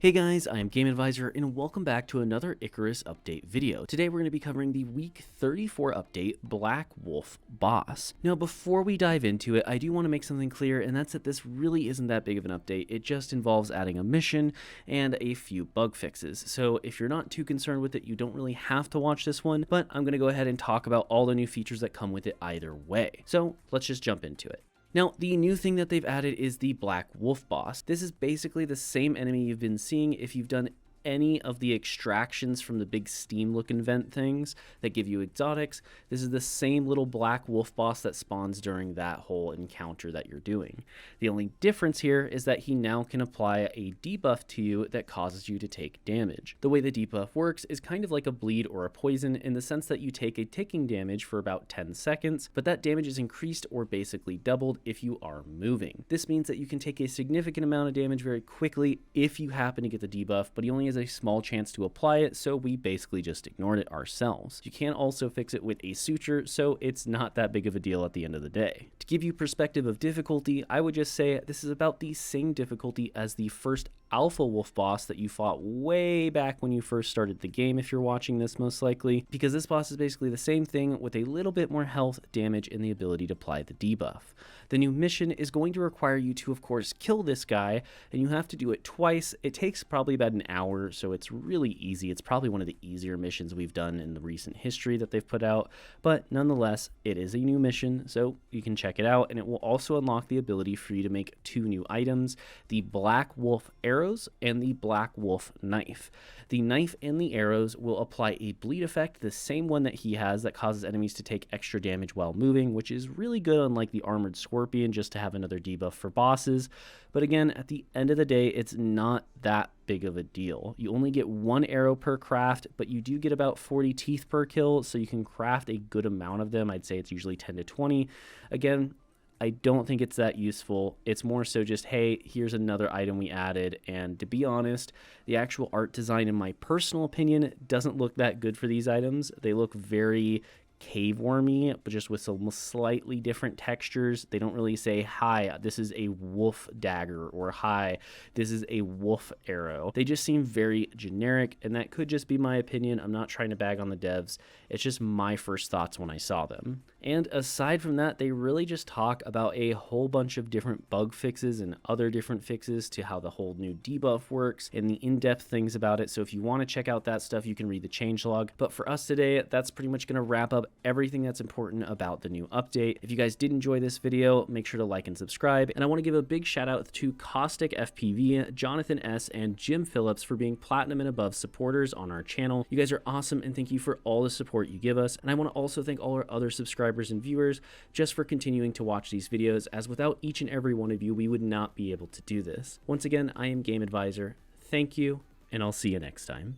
Hey guys, I am Game Advisor and welcome back to another Icarus update video. Today we're going to be covering the week 34 update, Black Wolf Boss. Now before we dive into it, I do want to make something clear, and that's that this really isn't that big of an update. It just involves adding a mission and a few bug fixes. So if you're not too concerned with it, you don't really have to watch this one, but I'm going to go ahead and talk about all the new features that come with it either way. So let's just jump into it. Now, the new thing that they've added is the Black Wolf Boss. This is basically the same enemy you've been seeing if you've done any of the extractions from the big Steam looking vent things that give you exotics. This is the same little Black Wolf Boss that spawns during that whole encounter that you're doing. The only difference here is that he now can apply a debuff to you that causes you to take damage. The way the debuff works is kind of like a bleed or a poison in the sense that you take a ticking damage for about 10 seconds, but that damage is increased or basically doubled if you are moving. This means that you can take a significant amount of damage very quickly if you happen to get the debuff, but he only has a small chance to apply it, so we basically just ignored it ourselves. You can also fix it with a suture, so it's not that big of a deal at the end of the day. To give you perspective of difficulty, I would just say this is about the same difficulty as the first Alpha Wolf boss that you fought way back when you first started the game, if you're watching this most likely, because this boss is basically the same thing with a little bit more health, damage, and the ability to apply the debuff. The new mission is going to require you to, of course, kill this guy, and you have to do it twice. It takes probably about an hour, so it's really easy. It's probably one of the easier missions we've done in the recent history that they've put out, but nonetheless, it is a new mission, so you can check it out, and it will also unlock the ability for you to make two new items, the Black Wolf Arrows and the Black Wolf Knife. The knife and the arrows will apply a bleed effect, the same one that he has that causes enemies to take extra damage while moving, which is really good unlike the Armored Scorpion, just to have another debuff for bosses. But again, at the end of the day, it's not that big of a deal. You only get one arrow per craft, but you do get about 40 teeth per kill, so you can craft a good amount of them. I'd say it's usually 10 to 20. Again, I don't think it's that useful. It's more so just, hey, here's another item we added. And to be honest, the actual art design, in my personal opinion, doesn't look that good for these items. They look very cave wormy, but just with some slightly different textures. They don't really say, hi, this is a wolf dagger, or hi, this is a wolf arrow. They just seem very generic, and that could just be my opinion. I'm not trying to bag on the devs. It's just my first thoughts when I saw them. And aside from that, they really just talk about a whole bunch of different bug fixes and other different fixes to how the whole new debuff works and the in-depth things about it. So if you want to check out that stuff, you can read the changelog. But for us today, that's pretty much going to wrap up everything that's important about the new update. If you guys did enjoy this video, make sure to like and subscribe. And I want to give a big shout out to Caustic FPV, Jonathan S, and Jim Phillips for being platinum and above supporters on our channel. You guys are awesome, and thank you for all the support you give us. And I want to also thank all our other subscribers and viewers just for continuing to watch these videos, as without each and every one of you, we would not be able to do this. Once again, I am Game Advisor. Thank you, and I'll see you next time.